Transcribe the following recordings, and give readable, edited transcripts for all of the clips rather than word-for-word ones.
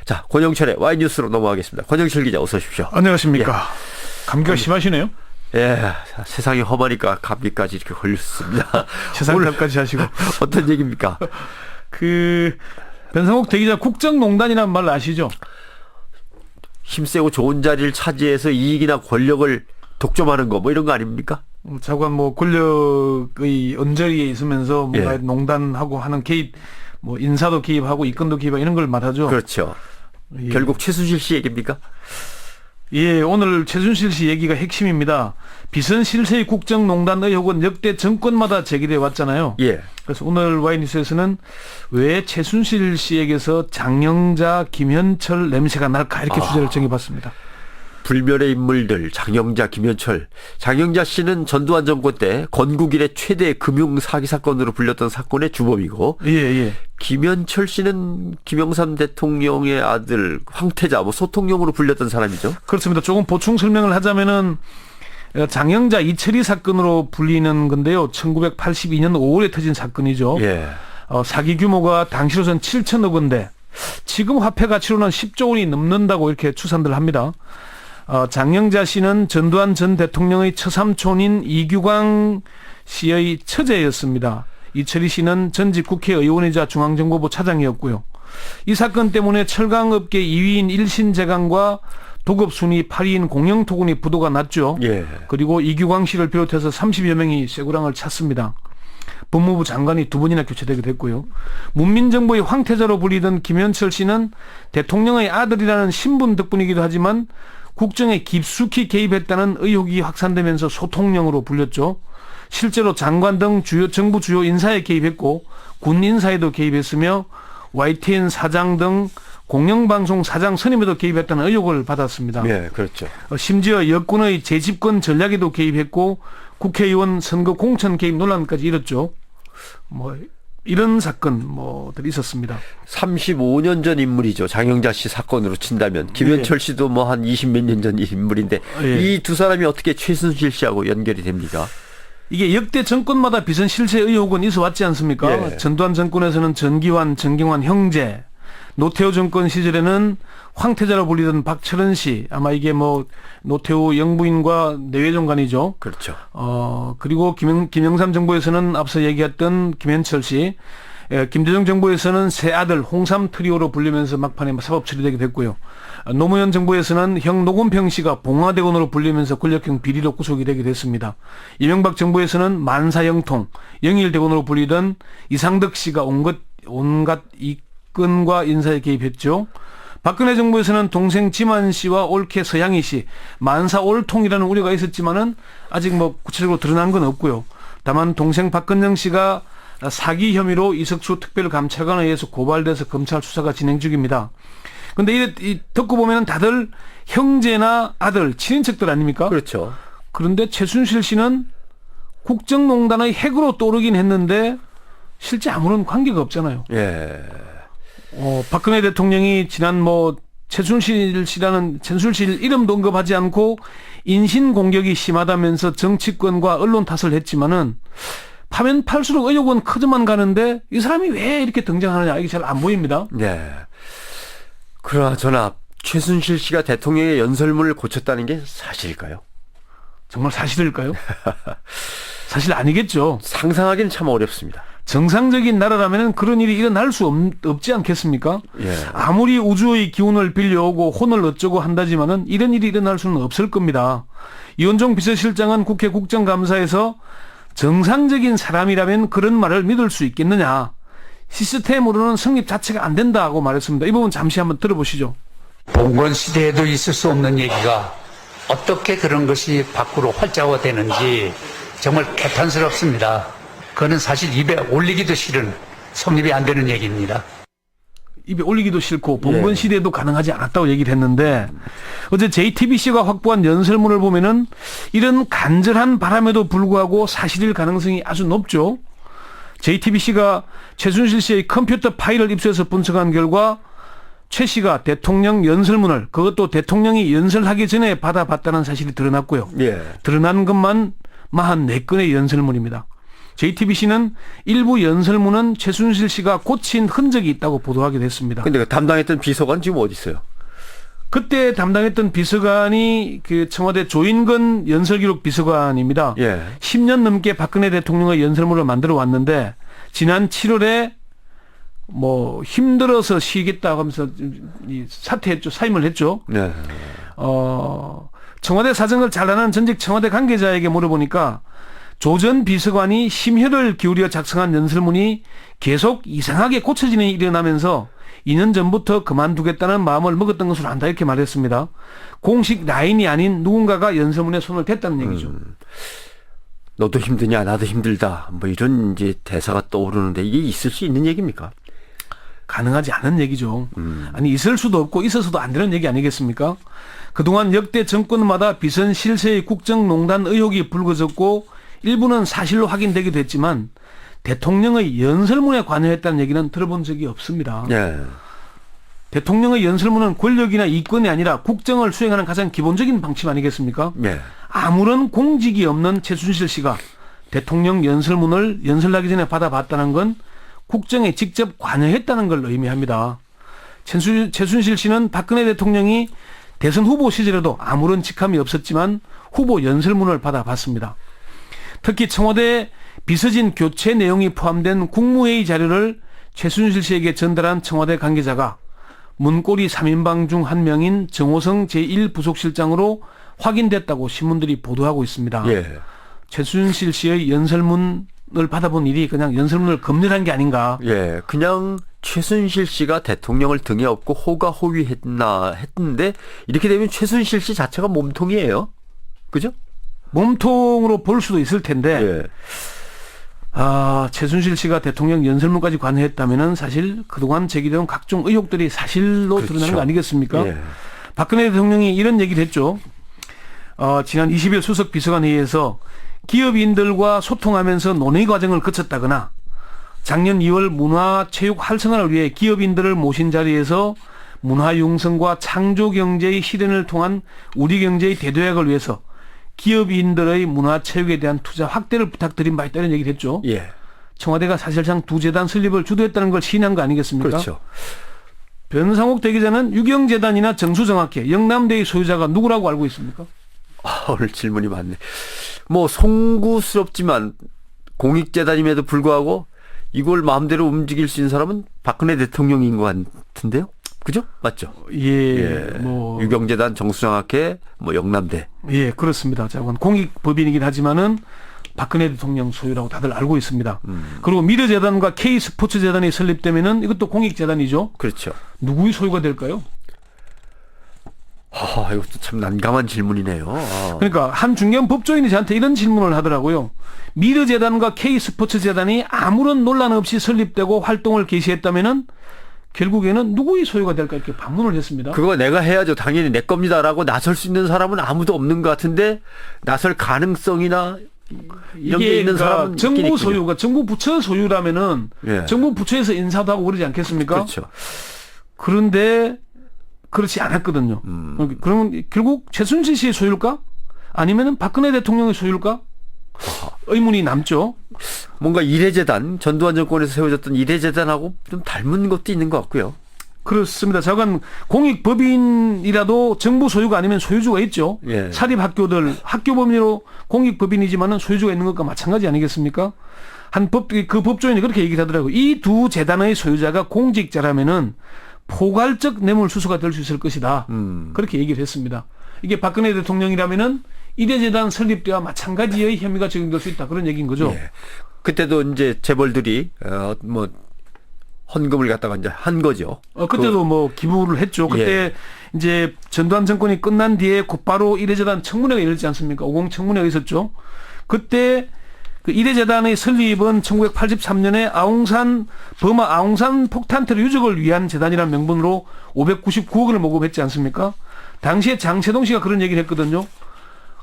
자, 권영철의 와이뉴스로 넘어가겠습니다. 권영철 기자 어서 오십시오. 안녕하십니까. 예. 감기가 심하시네요. 예, 세상이 험하니까 감기까지 이렇게 걸렸습니다. 세상 탓까지 하시고. 어떤 얘기입니까? 변상욱 대기자 국정농단이라는 말 아시죠? 힘세고 좋은 자리를 차지해서 이익이나 권력을 독점하는 거 뭐 이런 거 아닙니까? 자관 권력의 언저리에 있으면서 뭔가 예. 농단하고 하는 개입, 인사도 개입하고 이권도 개입하고 이런 걸 말하죠. 그렇죠. 예. 결국 최순실 씨 얘기입니까? 예, 오늘 최순실 씨 얘기가 핵심입니다. 비선 실세의 국정농단 의혹은 역대 정권마다 제기돼 왔잖아요. 예. 그래서 오늘 와이뉴스에서는 왜 최순실 씨에게서 장영자, 김현철 냄새가 날까 이렇게 주제를 정해봤습니다. 불멸의 인물들 장영자, 김현철. 장영자 씨는 전두환 정권 때 건국 이래 최대 금융 사기 사건으로 불렸던 사건의 주범이고, 예. 김현철 씨는 김영삼 대통령의 아들 황태자, 소통령으로 불렸던 사람이죠. 그렇습니다. 조금 보충 설명을 하자면은 장영자 이철희 사건으로 불리는 건데요. 1982년 5월에 터진 사건이죠. 예. 사기 규모가 당시로선 7천억 원대, 지금 화폐 가치로는 10조 원이 넘는다고 이렇게 추산들 합니다. 장영자 씨는 전두환 전 대통령의 처삼촌인 이규광 씨의 처제였습니다. 이철희 씨는 전직 국회의원이자 중앙정보부 차장이었고요. 이 사건 때문에 철강업계 2위인 일신제강과 도급 순위 8위인 공영토군이 부도가 났죠. 예. 그리고 이규광 씨를 비롯해서 30여 명이 쇠고랑을 찼습니다. 법무부 장관이 2번이나 교체되게 됐고요. 문민정부의 황태자로 불리던 김현철 씨는 대통령의 아들이라는 신분 덕분이기도 하지만 국정에 깊숙이 개입했다는 의혹이 확산되면서 소통령으로 불렸죠. 실제로 장관 등 정부 주요 인사에 개입했고 군 인사에도 개입했으며 YTN 사장 등 공영방송 사장 선임에도 개입했다는 의혹을 받았습니다. 네, 그렇죠. 심지어 여권의 재집권 전략에도 개입했고 국회의원 선거 공천 개입 논란까지 일었죠. 이런 사건들이 있었습니다. 35년 전 인물이죠. 장영자 씨 사건으로 친다면. 김현철 씨도 한 20몇 년 전 인물인데 이 두 사람이 어떻게 최순실 씨하고 연결이 됩니까? 이게 역대 정권마다 비선 실세 의혹은 있어 왔지 않습니까? 예. 전두환 정권에서는 전기환, 정경환 형제, 노태우 정권 시절에는 황태자로 불리던 박철원 씨, 아마 이게 노태우 영부인과 내외종관이죠. 그렇죠. 그리고 김영삼 정부에서는 앞서 얘기했던 김현철 씨, 김대중 정부에서는 새 아들 홍삼 트리오로 불리면서 막판에 사법 처리되게 됐고요. 노무현 정부에서는 형 노건평 씨가 봉화대원으로 불리면서 권력형 비리로 구속이 되게 됐습니다. 이명박 정부에서는 만사형통, 영일대원으로 불리던 이상덕 씨가 온갖 이권과 인사에 개입했죠. 박근혜 정부에서는 동생 지만 씨와 올케 서양희 씨, 만사올통이라는 우려가 있었지만은 아직 구체적으로 드러난 건 없고요. 다만 동생 박근영 씨가 사기 혐의로 이석수 특별감찰관에 의해서 고발돼서 검찰 수사가 진행 중입니다. 근데 듣고 보면 다들 형제나 아들, 친인척들 아닙니까? 그렇죠. 그런데 최순실 씨는 국정농단의 핵으로 떠오르긴 했는데 실제 아무런 관계가 없잖아요. 예. 박근혜 대통령이 지난 최순실 이름도 언급하지 않고 인신 공격이 심하다면서 정치권과 언론 탓을 했지만은 파면 팔수록 의혹은 커져만 가는데 이 사람이 왜 이렇게 등장하느냐 이게 잘 안 보입니다. 네. 그러나 최순실 씨가 대통령의 연설문을 고쳤다는 게 사실일까요? 정말 사실일까요? 사실 아니겠죠. 상상하기는 참 어렵습니다. 정상적인 나라라면 그런 일이 일어날 수 없지 않겠습니까? 예. 아무리 우주의 기운을 빌려오고 혼을 어쩌고 한다지만은 이런 일이 일어날 수는 없을 겁니다. 이원종 비서실장은 국회 국정감사에서 정상적인 사람이라면 그런 말을 믿을 수 있겠느냐. 시스템으로는 성립 자체가 안 된다고 말했습니다. 이 부분 잠시 한번 들어보시죠. 봉건 시대에도 있을 수 없는 얘기가 어떻게 그런 것이 밖으로 활자화되는지 정말 개탄스럽습니다. 그거는 사실 입에 올리기도 싫은 성립이 안 되는 얘기입니다. 입에 올리기도 싫고 봉건 시대에도 가능하지 않았다고 얘기를 했는데 어제 JTBC가 확보한 연설문을 보면은 이런 간절한 바람에도 불구하고 사실일 가능성이 아주 높죠. JTBC가 최순실 씨의 컴퓨터 파일을 입수해서 분석한 결과 최 씨가 대통령 연설문을 그것도 대통령이 연설하기 전에 받아봤다는 사실이 드러났고요. 예. 드러난 것만 44건의 연설문입니다. JTBC는 일부 연설문은 최순실 씨가 고친 흔적이 있다고 보도하기도 했습니다. 근데 그 담당했던 비서관 지금 어디 있어요? 그때 담당했던 비서관이 그 청와대 조인근 연설기록 비서관입니다. 예. 10년 넘게 박근혜 대통령의 연설문을 만들어 왔는데 지난 7월에 뭐 힘들어서 쉬겠다고 하면서 사퇴했죠. 사임을 했죠. 네. 청와대 사정을 잘 아는 전직 청와대 관계자에게 물어보니까 조 전 비서관이 심혈을 기울여 작성한 연설문이 계속 이상하게 고쳐지는 일이 일어나면서 2년 전부터 그만두겠다는 마음을 먹었던 것으로 안다 이렇게 말했습니다. 공식 라인이 아닌 누군가가 연설문에 손을 댔다는 얘기죠. 너도 힘드냐 나도 힘들다 뭐 이런 이제 대사가 떠오르는데 이게 있을 수 있는 얘기입니까? 가능하지 않은 얘기죠. 아니 있을 수도 없고 있어서도 안 되는 얘기 아니겠습니까? 그동안 역대 정권마다 비선 실세의 국정농단 의혹이 불거졌고 일부는 사실로 확인되기도 했지만 대통령의 연설문에 관여했다는 얘기는 들어본 적이 없습니다. 예. 대통령의 연설문은 권력이나 이권이 아니라 국정을 수행하는 가장 기본적인 방침 아니겠습니까? 예. 아무런 공직이 없는 최순실 씨가 대통령 연설문을 연설하기 전에 받아봤다는 건 국정에 직접 관여했다는 걸 의미합니다. 최순실 씨는 박근혜 대통령이 대선 후보 시절에도 아무런 직함이 없었지만 후보 연설문을 받아봤습니다. 특히 청와대 비서진 교체 내용이 포함된 국무회의 자료를 최순실 씨에게 전달한 청와대 관계자가 문고리 3인방 중 한 명인 정호성 제1부속실장으로 확인됐다고 신문들이 보도하고 있습니다. 예. 최순실 씨의 연설문을 받아본 일이 그냥 연설문을 검열한 게 아닌가. 예. 그냥 최순실 씨가 대통령을 등에 업고 호가호위했나 했는데 이렇게 되면 최순실 씨 자체가 몸통이에요. 그죠? 몸통으로 볼 수도 있을 텐데 예. 최순실 씨가 대통령 연설문까지 관여했다면은 사실 그동안 제기된 각종 의혹들이 사실로 그렇죠. 드러나는 거 아니겠습니까? 예. 박근혜 대통령이 이런 얘기를 했죠. 지난 20일 수석 비서관회의에서 기업인들과 소통하면서 논의 과정을 거쳤다거나 작년 2월 문화체육 활성화를 위해 기업인들을 모신 자리에서 문화융성과 창조경제의 실현을 통한 우리 경제의 대도약을 위해서 기업인들의 문화체육에 대한 투자 확대를 부탁드린 바 있다 이런 얘기를 했죠. 예. 청와대가 사실상 두 재단 설립을 주도했다는 걸 시인한 거 아니겠습니까? 그렇죠. 변상욱 대기자는 유경재단이나 정수정학회, 영남대의 소유자가 누구라고 알고 있습니까? 오늘 질문이 많네. 뭐 송구스럽지만 공익재단임에도 불구하고 이걸 마음대로 움직일 수 있는 사람은 박근혜 대통령인 것 같은데요. 그죠? 맞죠? 예, 유경재단, 정수정학회, 영남대. 예, 그렇습니다. 자, 그건 공익법인이긴 하지만은 박근혜 대통령 소유라고 다들 알고 있습니다. 그리고 미르재단과 K스포츠재단이 설립되면은 이것도 공익재단이죠. 그렇죠. 누구의 소유가 될까요? 이것도 참 난감한 질문이네요. 그러니까 한 중견 법조인이 저한테 이런 질문을 하더라고요. 미르재단과 K스포츠재단이 아무런 논란 없이 설립되고 활동을 개시했다면은 결국에는 누구의 소유가 될까 이렇게 반문을 했습니다. 그거 내가 해야죠. 당연히 내 겁니다라고 나설 수 있는 사람은 아무도 없는 것 같은데 나설 가능성이나 이런 게 있는 사람은 정부 소유가 정부 부처 소유라면은 예. 정부 부처에서 인사도 하고 그러지 않겠습니까? 그렇죠. 그런데 그렇지 않았거든요. 그러면 결국 최순실 씨의 소유일까? 아니면은 박근혜 대통령의 소유일까? 의문이 남죠. 뭔가 이례재단, 전두환 정권에서 세워졌던 이례재단하고 좀 닮은 것도 있는 것 같고요. 그렇습니다. 자관 공익법인이라도 정부 소유가 아니면 소유주가 있죠. 예. 사립학교들 학교법인으로 공익법인이지만은 소유주가 있는 것과 마찬가지 아니겠습니까? 그 법조인이 그렇게 얘기를 하더라고요. 이 두 재단의 소유자가 공직자라면은 포괄적 뇌물 수수가 될 수 있을 것이다. 그렇게 얘기를 했습니다. 이게 박근혜 대통령이라면은 이례재단 설립 때와 마찬가지의 혐의가 적용될 수 있다. 그런 얘기인 거죠. 예. 그때도 이제 재벌들이 헌금을 갖다가 이제 한 거죠. 그때도 기부를 했죠. 그때 예. 이제 전두환 정권이 끝난 뒤에 곧바로 이례재단 청문회가 열리지 않습니까? 50 청문회가 있었죠. 그때 그 이례재단의 설립은 1983년에 버마 아웅산 폭탄 테러 유족을 위한 재단이라는 명분으로 599억 원을 모금했지 않습니까? 당시에 장채동 씨가 그런 얘기를 했거든요.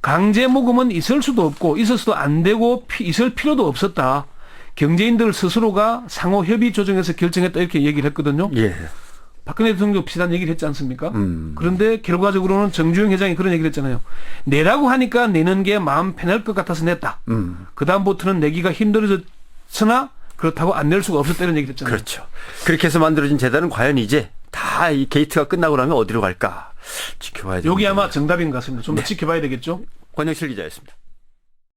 강제 모금은 있을 수도 없고 있어서도 안 되고 있을 필요도 없었다. 경제인들 스스로가 상호 협의 조정해서 결정했다 이렇게 얘기를 했거든요. 예. 박근혜 대통령도 비슷한 얘기를 했지 않습니까? 그런데 결과적으로는 정주영 회장이 그런 얘기를 했잖아요. 내라고 하니까 내는 게 마음 편할 것 같아서 냈다. 그 다음부터는 내기가 힘들어졌으나 그렇다고 안 낼 수가 없었다 이런 얘기를 했잖아요. 그렇죠. 그렇게 해서 만들어진 재단은 과연 이제 다 이 게이트가 끝나고 나면 어디로 갈까 지켜봐야 됩니다. 여기 아마 정답인 것 같습니다. 좀 더 지켜봐야 되겠죠. 권영실 기자였습니다.